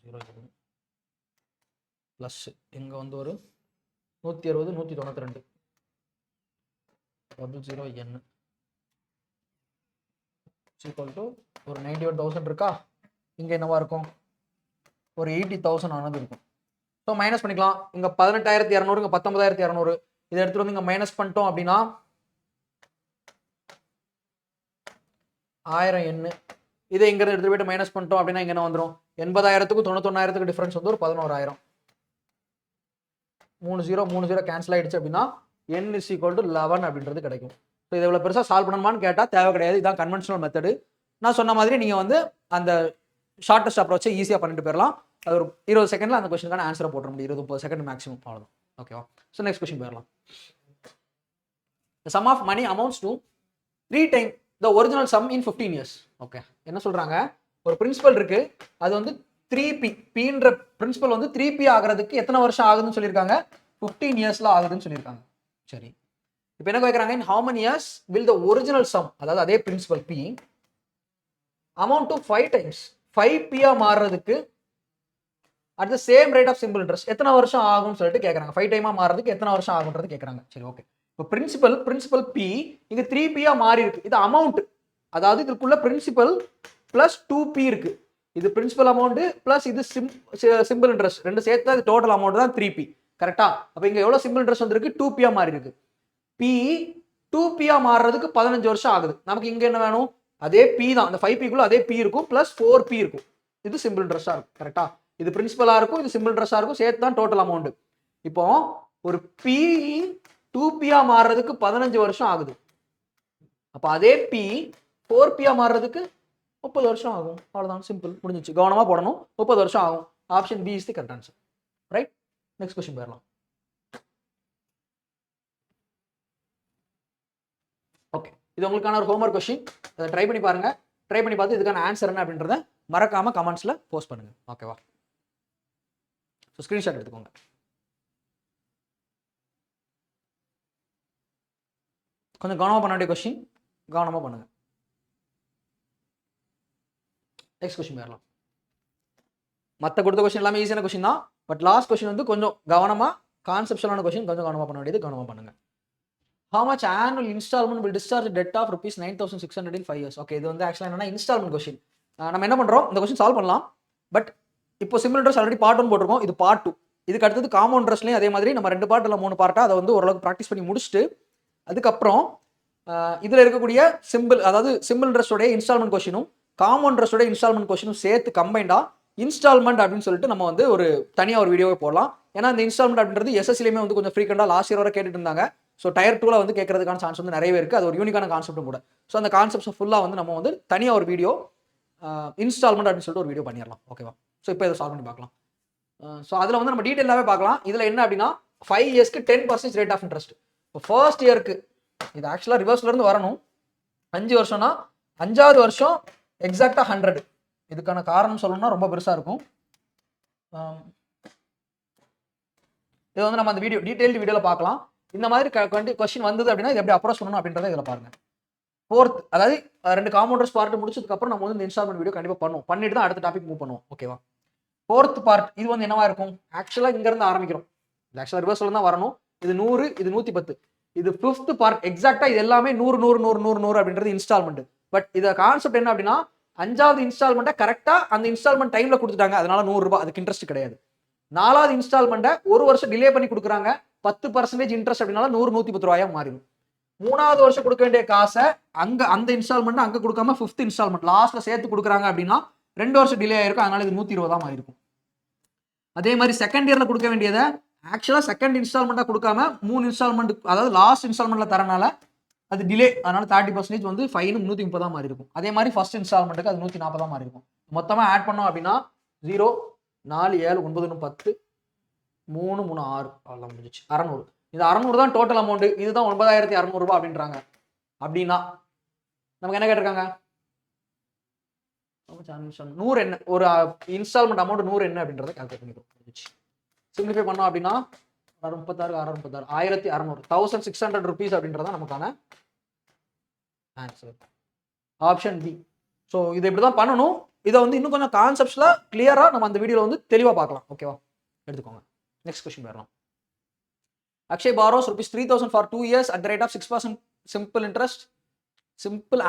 0 பிளஸ் இங்கே வந்து ஒரு 160, 192 00n ஈக்குவல் டு ஒரு 91,000 இருக்கா? இங்கே என்னவா இருக்கும்? ஒரு 80,000 ஆனது இருக்கும். ஸோ மைனஸ் பண்ணிக்கலாம். இங்கே 18,200, இங்கே 19,200. இதை எடுத்துகிட்டு வந்து இங்கே மைனஸ் பண்ணிட்டோம் அப்படின்னா 1000 எண்ணு. இதை இங்கே எடுத்துகிட்டு போயிட்டு மைனஸ் பண்ணிட்டோம் அப்படின்னா இங்கே என்ன வந்துடும்? 80,000க்கும் 91,000க்கு டிஃபரன்ஸ் வந்து ஒரு 11,000. 3 0 கேன்சல் ஆயிடுச்சு அப்படின்னா n is equal to 11 அப்படின்றது கிடைக்கும். ஸோ இதை இவ்வளோ பெருசாக சால்வ் பண்ணணுமான்னு கேட்டால் தேவை கிடையாது. இதான் கன்வென்ஷனல் மெத்தடு. நான் சொன்ன மாதிரி நீங்கள் வந்து அந்த ஷார்ட்டஸ்ட் அப்ரோச்சை ஈஸியாக பண்ணிட்டு போயிடலாம். அது ஒரு 20 செகண்டில் அந்த கொஸ்டினுக்கான ஆன்சரை போட்டுற முடியும். 20-30 செகண்ட் மேக்ஸிமம், அவ்வளோதான். ஓகேவா? ஸோ நெக்ஸ்ட் கொஸ்டின் போயிடலாம். The sum of money amounts to 3 times the original sum in 15 years. Okay, என்ன சொல்கிறாங்க? ஒரு பிரின்சிபல் இருக்கு, அது வந்து 3p, பின்ற பிரின்சிபல் வந்து 3p ஆகிறதுக்கு எத்தனை வருஷம் ஆகுதுன்னு சொல்லியிருக்காங்க? 15 இயர்ஸ்ல ஆகுதுன்னு சொல்லியிருக்காங்க. சரி, இப்போ என்ன கேட்குறாங்க? in how many years will the original sum, அதாவது அதே principal p amount to 5 times 5p மாறுறதுக்கு at the same rate of simple interest எத்தனை வருஷம் ஆகும்னு சொல்லிட்டு கேட்குறாங்க. 5 டைமா மாறதுக்கு எத்தனை வருஷம் ஆகுன்றது கேட்குறாங்க. சரி ஓகே. இப்போ பிரின்சிபல் பி இங்க 3p மாறி இருக்கு. இது அமௌண்ட், அதாவது இதுக்குள்ள பிரின்சிபல் பிளஸ் 2p இருக்கு. இது பிரின்சிபல் அமௌண்ட் பிளஸ் இது சிம்பிள் இன்ட்ரெஸ்ட் ரெண்டு சேர்த்து அது டோட்டல் அமௌண்ட் தான் 3p. கரெக்டா? அப்போ இங்க எவ்வளவு சிம்பிள் இன்ட்ரெஸ்ட் வந்திருக்கு? 2p மாறி இருக்கு. p 2p மாறுறதுக்கு 15 வருஷம் ஆகுது. நமக்கு இங்க என்ன வேணும்? அதே p தான். அந்த 5p குள்ள அதே p இருக்கும் பிளஸ் 4p இருக்கும். இது சிம்பிள் இன்ட்ரெஸ்டா இருக்கும். கரெக்டா? இது பிரின்சிபலா இருக்கும், இது சிம்பிள் இன்ட்ரெஸ்டா இருக்கும், சேர்த்து தான் டோட்டல் அமௌண்ட். இப்போ ஒரு p 2p மாறுறதுக்கு 15 வருஷம் ஆகுது. அப்ப அதே p 4p மாறுறதுக்கு 30 வருஷம் ஆகும். அவ்வளவுதான், சிம்பிள், முடிஞ்சிச்சு. கவனமா போடணும். 30 வருஷம் ஆகும். Option B is the correct answer. Right? Next question போயிடலாம். ஓகே, இது உங்களுக்கான ஒரு ஹோம்வொர்க் क्वेश्चन. அதை ட்ரை பண்ணி பாருங்க. ட்ரை பண்ணி பார்த்து இதுக்கான ஆன்சர் என்ன அப்படின்றத மறக்காம கமெண்ட்ஸ்ல போஸ்ட் பண்ணுங்க. ஓகேவா? ஸோ ஸ்கிரீன்ஷாட் எடுத்துக்கோங்க. கொஞ்சம் கவனமாக பண்ண வேண்டிய கொஸ்டின், கவனமாக பண்ணுங்க. நெக்ஸ்ட் கொஸ்டின் போயிடலாம். மற்ற கொடுத்த கொஸ்டின் எல்லாமே ஈஸியான கொஸ்டின் தான். பட் லாஸ்ட் கொஸ்டின் வந்து கொஞ்சம் கவனமாக கான்செப்ஷனான கொஸ்டின், கொஞ்சம் கவனமாக பண்ண வேண்டியது கவனமாக பண்ணுங்க. How much annual installment will discharge debt of rupees 9,600 in 5 years? Okay, இது வந்து ஆக்சுவலாக என்னன்னா இன்ஸ்டால்மெண்ட் கொஸ்டின். நம்ம என்ன பண்ணுறோம், இந்த கொஸ்டின் சால்வ் பண்ணலாம். பட் இப்போ சிம்பிள் இன்ட்ரெஸ்ட் ஆல்ரெடி பார்ட் 1 போட்டிருக்கோம், இது பார்ட் 2. இதுக்கு அடுத்தது காம்பவுண்ட் இன்ட்ரெஸ்ட்லையும் அதே மாதிரி நம்ம 2 பார்ட் இல்லை 3 பார்ட்டாக அதை வந்து ஓரளவுக்கு ப்ராக்டிஸ் பண்ணி முடிச்சுட்டு அதுக்கப்புறம் இதில் இருக்கக்கூடிய அதாவது சிம்பிள் இன்ட்ரெஸ்டோடைய இன்ஸ்டால்மெண்ட் கொஸ்டினும் காம்பவுண்ட் இன்ட்ரெஸ்டோட இன்ஸ்டால்மெண்ட் கொஸ்டினும் சேர்த்து கம்பைண்டா இன்ஸ்டால்மெண்ட் அப்படின்னு சொல்லிட்டு நம்ம வந்து ஒரு தனியாக ஒரு வீடியோவை போடலாம். ஏன்னா இந்த இன்ஸ்டால்மெண்ட் அப்படின்றது எஸ்எஸ்சிலையுமே வந்து கொஞ்சம் ஃப்ரீக்வெண்டாக லாஸ்ட் இயர் வரை கேட்டுட்டு இருந்தாங்க. ஸோ டயர் 2ல வந்து கேட்கறதுக்கான சான்ஸ் வந்து நிறையவே இருக்குது. அது ஒரு யூனிக்கான கான்செப்டும் கூட. ஸோ அந்த கான்செப்ட்ஸை ஃபுல்லாக வந்து நம்ம வந்து தனியாக ஒரு வீடியோ இன்ஸ்டால்மெண்ட் அப்படின்னு சொல்லிட்டு ஒரு வீடியோ பண்ணிடலாம். ஓகேவா? ஸோ இப்போ இதை சால்வ் பண்ணி பார்க்கலாம். ஸோ அதில் வந்து நம்ம டீட்டெயிலாகவே பார்க்கலாம். இதில் என்ன அப்படின்னா 5 இயர்ஸ்க்கு 10% ரேட் ஆஃப் இன்ட்ரெஸ்ட். இப்போ ஃபர்ஸ்ட் இயருக்கு இது ஆக்சுவலாக ரிவர்ஸ்லேருந்து வரணும். 5 வருஷம்னா 5வது வருஷம் எக்ஸாக்டாக 100. இதுக்கான காரணம் சொல்லணும்னா ரொம்ப பெருசாக இருக்கும். இது வந்து நம்ம அந்த வீடியோ டீட்டெயில்டு வீடியோவில் பார்க்கலாம். இந்த மாதிரி கொஸ்டின் வந்தது அப்படின்னா இது எப்படி அப்ரோச் பண்ணணும் அப்படின்றத இதில் பாருங்க. 4th, அதாவது 2 காம்பவுண்டர்ஸ் பார்ட் முடிச்சதுக்கப்புறம் நம்ம வந்து இந்த இன்ஸ்டால்மெண்ட் வீடியோ கண்டிப்பாக பண்ணுவோம். பண்ணிட்டு தான் அடுத்த டாபிக் மூவ் பண்ணுவோம். ஓகேவா? 4th பார்ட் இது வந்து என்னவா இருக்கும்? ஆக்சுவலாக இங்கேருந்து ஆரம்பிக்கிறோம். இது ஆக்சுவலாக ரிவர்ஸில் தான் வரணும். இது 100, இது 110. இது 5th பார்ட் எக்ஸாக்டாக இது எல்லாமே 100 100 100 100 100 அப்படின்றது இன்ஸ்டால்மெண்ட். பட் இதை கான்செப்ட் என்ன அப்படின்னா 5வது இன்ஸ்டால்மெண்ட்டை கரெக்டாக அந்த இன்ஸ்டால்மெண்ட் டைமில் கொடுத்துட்டாங்க, அதனால 100 ரூபாய், அதுக்கு இன்ட்ரெஸ்ட் கிடையாது. 4வது இன்ஸ்டால்மெண்ட்டை 1 வருஷம் டிலே பண்ணி கொடுக்குறாங்க, 10% இன்ட்ரெஸ்ட் அப்படின்னால 100 110 ரூபாயா மாறிடும். 3வது வருஷம் கொடுக்க வேண்டிய காசை அந்த இன்ஸ்டால்மெண்ட் அங்கே கொடுக்காம 5th இன்ஸ்டால்மெண்ட் லாஸ்ட்ல சேர்த்து கொடுக்குறாங்க அப்படின்னா 2 வருஷம் டிலே ஆயிருக்கும், அதனால இது 120 மாறி இருக்கும். அதே மாதிரி செகண்ட் இயர்ல கொடுக்க வேண்டியதை ஆக்சுவலா செகண்ட் இன்ஸ்டால்மெண்ட்டா கொடுக்காம 3 இன்ஸ்டால்மெண்ட், அதாவது லாஸ்ட் இன்ஸ்டால்மெண்ட்ல தரனால அது டிலே, அதனால 30% வந்து ஃபைன் 130 மாறி இருக்கும். அதே மாதிரி ஃபர்ஸ்ட் இன்ஸ்டால்மெண்ட்டுக்கு அது 140 மாறி இருக்கும். மொத்தமா ஆட் பண்ணோம் அப்படின்னா 0 4 7 9 10 3 3 6 அவ்வளோ முடிஞ்சிச்சு 600. இது 600 தான் டோட்டல் அமௌண்ட். இதுதான் 9600 ரூபாய் அப்படின்றாங்க. அப்படின்னா நமக்கு என்ன கேட்டிருக்காங்க? 100 என்ன, ஒரு இன்ஸ்டால்மெண்ட் அமௌண்ட் 100 என்ன அப்படின்றத கால்குலேட் பண்ணிக்கிறோம். சிம்பிளிஃபை பண்ணோம் அப்படின்னா 36 636 1600 1600 rupees அப்படின்றத நமக்கான ஆன்சர். Option B. ஸோ இதை இப்படி தான் பண்ணணும். இதை வந்து இன்னும் கொஞ்சம் கான்செப்ட்ஸ்ல கிளியரா நம்ம அந்த வீடியோவில் வந்து தெளிவாக பார்க்கலாம். ஓகேவா? எடுத்துக்கோங்க. நெக்ஸ்ட் கொஸ்டின் வரலாம். Akshay borrows rupees 3000 for 2 years at the rate of 6% simple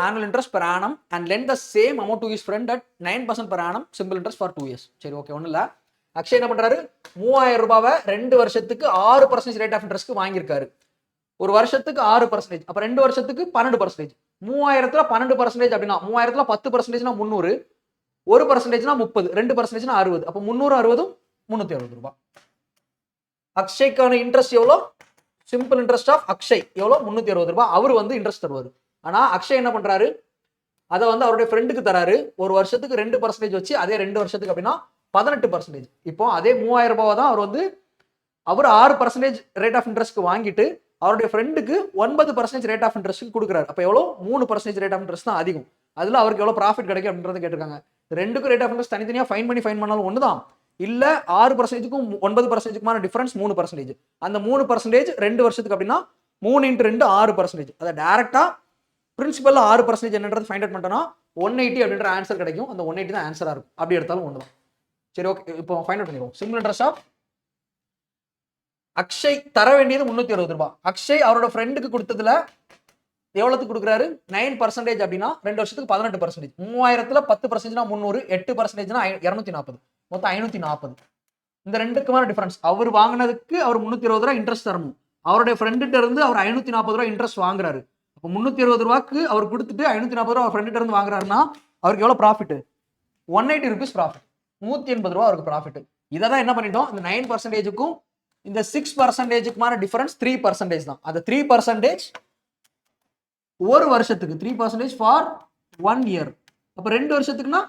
annual interest per annum and lend the same amount to his friend at 9% per annum simple interest for 2 years. சரி ஓகே, ஒன்றும் இல்லை. அக்ஷய் என்ன பண்றாரு? 3000 ரூபாவை 2 வருஷத்துக்கு 6% rate of இன்ட்ரெஸ்ட்க்கு வாங்கியிருக்காரு. ஒரு வருஷத்துக்கு 6%, அப்ப 2 வருஷத்துக்கு 12%. 3000த்துல 12% அப்படின்னா 3000த்துல 10%னா 300, 1%னா 30, 2%னா 60. அப்ப 300 60 360 ரூபாய். அக்ஷய்க்கான இன்ட்ரெஸ்ட் எவ்வளோ? சிம்பிள் இன்ட்ரெஸ்ட் ஆஃப் அக்ஷய் எவ்வளோ? 360 ரூபாய். அவர் வந்து இன்ட்ரெஸ்ட் தருவார். ஆனா அக்ஷய் என்ன பண்றாரு? அதை வந்து அவருடைய ஃப்ரெண்டுக்கு தராரு. ஒரு வருஷத்துக்கு 2% வச்சு, அதே 2 வருஷத்துக்கு அப்படின்னா 18%. இப்போ அதே 3000 ரூபாவை தான் அவர் 6% ரேட் ஆஃப் இன்ட்ரெஸ்ட்க்கு வாங்கிட்டு அவருடைய ஃப்ரெண்டுக்கு 9% ரேட் ஆஃப் இன்ட்ரெஸ்ட் கொடுக்குறாரு. அப்போ எவ்வளோ? 3% ரேட் ஆஃப் இன்ட்ரெஸ்ட் தான் அதிகம். அதுல அவருக்கு எவ்வளோ ப்ராஃபிட் கிடைக்கும் அப்படின்றத கேட்டிருக்காங்க. ரெண்டுக்கும் ரேட் ஆஃப் இன்ட்ரெஸ்ட் தனித்தனியாக ஃபைன் பண்ணாலும் ஒன்று தான். இல்ல 6%க்கும் 9%க்குமான டிஃபரன்ஸ் 3%. அந்த 3% 2 வருஷத்துக்கு அப்படின்னா 3 × 2 6%. அதை டைரக்டா பிரின்சிபல்ல 6% என்னன்றது ஃபைண்ட் அவுட் பண்ணிட்டோம்னா 180 அப்படின்ற ஆன்சர் கிடைக்கும். அந்த 180 தான் ஆன்சரா இருக்கும். அப்படி எடுத்தாலும் ஒன்று தான். சரி, ஓகே, இப்போ ஃபைண்ட் அவுட் பண்ணிடுவோம். சிம்பிள் இன்ட்ரெஸ்ட் ஆஃப் அக்ஷய் தர வேண்டியது 360 ரூபாய். அக்ஷய் அவரோட ஃப்ரெண்டுக்கு கொடுத்ததுல எவ்வளவுக்கு கொடுக்குறாரு? 9% அப்படின்னா 2 வருஷத்துக்கு 18%. 3000த்துல 10%னா 300, 8%னா 240, மொத்தம் 540. இந்த ரெண்டுக்குமான டிஃபரன்ஸ். அவர் வாங்கினதுக்கு அவர் 320 ரூபாய் இன்ட்ரெஸ்ட் தரணும். அவருடைய ஃப்ரெண்டுகிட்ட இருந்து அவர் 540 ரூபாய் இன்ட்ரெஸ்ட் வாங்குறாரு. அப்போ 320 ரூபாய்க்கு அவர் கொடுத்துட்டு 540 ரூபாய் அவர் ஃப்ரெண்டுகிட்ட இருந்து வாங்குறாருன்னா அவருக்கு எவ்வளவு ப்ராஃபிட்? 180 rupees profit. 180 ரூபாய் அவருக்கு ப்ராஃபிட். இதை தான் என்ன பண்ணிட்டோம், இந்த 9%க்கும் இந்த 6%க்குமான டிஃபரன்ஸ் 3% தான். அந்த 3% ஒரு வருஷத்துக்கு, 3% ஃபார் 1 year. அப்போ 2 வருஷத்துக்குன்னா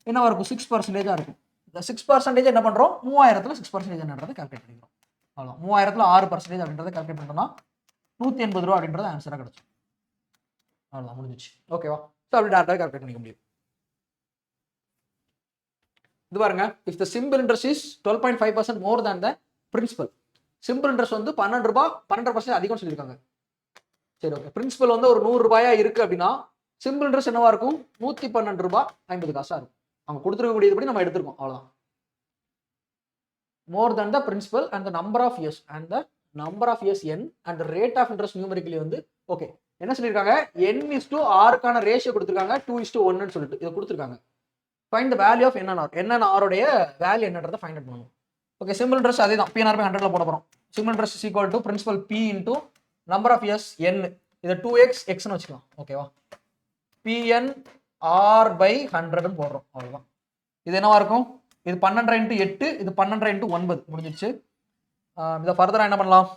என்னவா இருக்கும்? 6% இருக்கும். இந்த 6% என்ன பண்றோம்? 3000த்துல 6% என்னன்றதை கால்குலேட் பண்ணிக்கிறோம். அவ்வளோ 3000த்துல 6% அப்படின்றத கால்குலேட் பண்ணிட்டோம்னா 180 ரூபா அப்படின்றது ஆன்சரா கிடைக்கும். அவ்வளோதான், முடிஞ்சிச்சு. ஓகேவா? ஸோ அப்படி டேரக்டாக கால்குலேட் பண்ணிக்க முடியும். இது பாருங்க, if the simple interest is 12.5% more than the principal. Simple interest வந்து 12 ரூபாய் 12% அதிகம் சொல்லியிருக்காங்க. சரி, ஓகே. பிரின்சிபல் வந்து ஒரு 100 ரூபாயா இருக்கு அப்படின்னா சிம்பிள் இன்ட்ரெஸ்ட் என்னவா இருக்கும்? 112 ரூபாய் 50 காசா இருக்கும். அவங்க கொடுத்துருக்கக்கூடியதுபடி நம்ம எடுத்துருக்கோம். அவ்வளோதான். More than the principal and the number of years and the number of years N and rate of interest numerically வந்து ஓகே. என்ன சொல்லியிருக்காங்க? n/r ரேஷியோ கொடுத்துருக்காங்க 2:1 சொல்லிட்டு இதை கொடுத்துருக்காங்க. Find the value of NNR. NNR-உடைய வேல்யூ என்னன்றதை ஃபைண்ட் அவுட் பண்ணணும். ஓகே, சிம்பிள் இன்ட்ரெஸ்ட் அதே தான். PNR by 100ல போட போறோம். Simple interest is equal to principal P into number of years n. இதை 2x xன்னு வச்சுக்கலாம். ஓகேவா? PNR by 100 போடுறோம். அவ்வளவுதான். இது என்னவா இருக்கும்? இது 12 × 8, இது 12 × 9 முடிஞ்சிச்சு. இதை ஃபர்தரா என்ன பண்ணலாம்?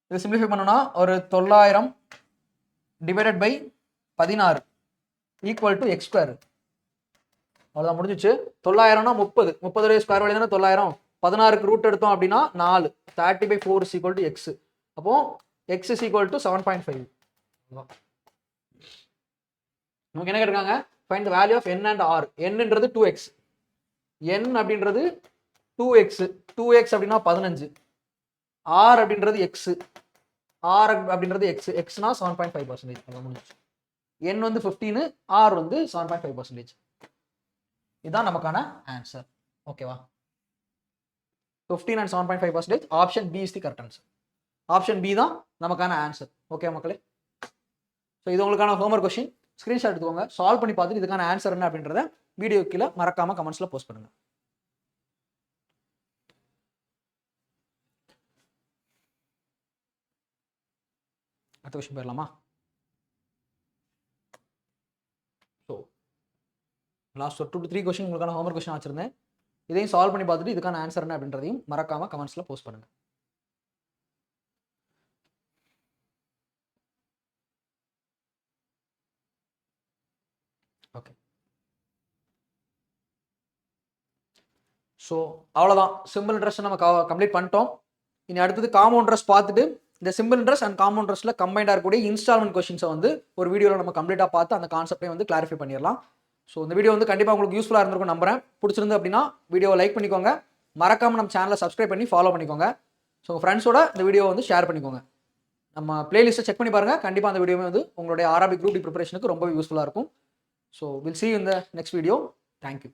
இதை சிம்பிளிஃபை பண்ணோம்னா ஒரு 900 divided by 16 equal to X square. அவ்வளோதான், முடிஞ்சிச்சு. 900னா 30, 30 ஸ்கொயர் வேல்யூ தானே 900. 16க்கு ரூட் எடுத்தோம் அப்படின்னா 4, 30/4 is equal to x. அப்போ x is equal to 7.5. நமக்கு என்ன கேட்டிருக்காங்க? Find the value of n and r. n-ன்றது 2x, n அப்படின்றது 2x, 2x அப்படின்னா 15, r அப்படின்றது x, r அப்படின்றது x, xனா 7.5%. முடிஞ்சிச்சு. n வந்து 15, r வந்து 7.5%. இதுதான் நமக்கான ஆன்சர். ஓகேவா? 15 and 7.5%. Option B is the correct answer. Option B தான் நமக்கான ஆன்சர். ஓகே மக்களே? ஸோ இது உங்களுக்கான ஹோம்வொர்க் கொஸ்டின். ஸ்க்ரீன்ஷாட் எடுத்துக்கோங்க, சால்வ் பண்ணி பார்த்துட்டு இதுக்கான ஆன்சர் என்ன அப்படின்றத வீடியோ கீழே மறக்காம கமெண்ட்ஸ்ல போஸ்ட் பண்ணுங்க. அடுத்த கொஸ்டின் போயிடலாமா? ஸோ லாஸ்ட் ஒரு 2 to 3 கொஸ்டின் உங்களுக்கான ஹோம்வொர்க் கொஸ்டின் வச்சிருந்தேன். இதையும் சால்வ் பண்ணி பார்த்துட்டு இதுக்கான ஆன்சர் என்ன அப்படின்றதையும் மறக்காம கமெண்ட்ஸ்ல போஸ்ட் பண்ணுங்க. ஓகே, ஸோ அவ்வளோதான். சிம்பிள் இன்ட்ரெஸ்ட் நம்ம கம்ப்ளீட் பண்ணிட்டோம். இனி அடுத்தது காம்பவுண்ட் இன்ட்ரெஸ்ட் பார்த்துட்டு இந்த சிம்பிள் இன்ட்ரெஸ்ட் அண்ட் காம்பவுண்ட் இன்ட்ரெஸ்ட்ல கம்பைண்டாக இருக்கக்கூடிய இன்ஸ்டால்மெண்ட் கொஸ்டின்ஸை வந்து ஒரு வீடியோவில் நம்ம கம்ப்ளீட்டாக பார்த்து அந்த கான்செப்டையும் வந்து கிளாரிஃபை பண்ணிடலாம். ஸோ இந்த வீடியோ வந்து கண்டிப்பாக உங்களுக்கு யூஸ்ஃபுல்லாக இருந்திருக்கும் நம்புறேன். பிடிச்சிருந்து அப்படின்னா வீடியோவை லைக் பண்ணிக்கோங்க, மறக்காமல் நம்ம சேனலை சப்ஸ்கிரைப் பண்ணி ஃபாலோ பண்ணிக்கோங்க. ஸோ உங்கள் ஃப்ரெண்ட்ஸோட இந்த வீடியோவை வந்து ஷேர் பண்ணிக்கோங்க. நம்ம பிளேலிஸ்ட்டை செக் பண்ணி பாருங்கள். கண்டிப்பாக அந்த வீடியோவே வந்து உங்களுடைய ஆர்ஆர்பி குரூப் டி ப்ரிப்பரேஷனுக்கு ரொம்ப யூஸ்ஃபுல்லாக இருக்கும். So will see you in the next video. Thank you.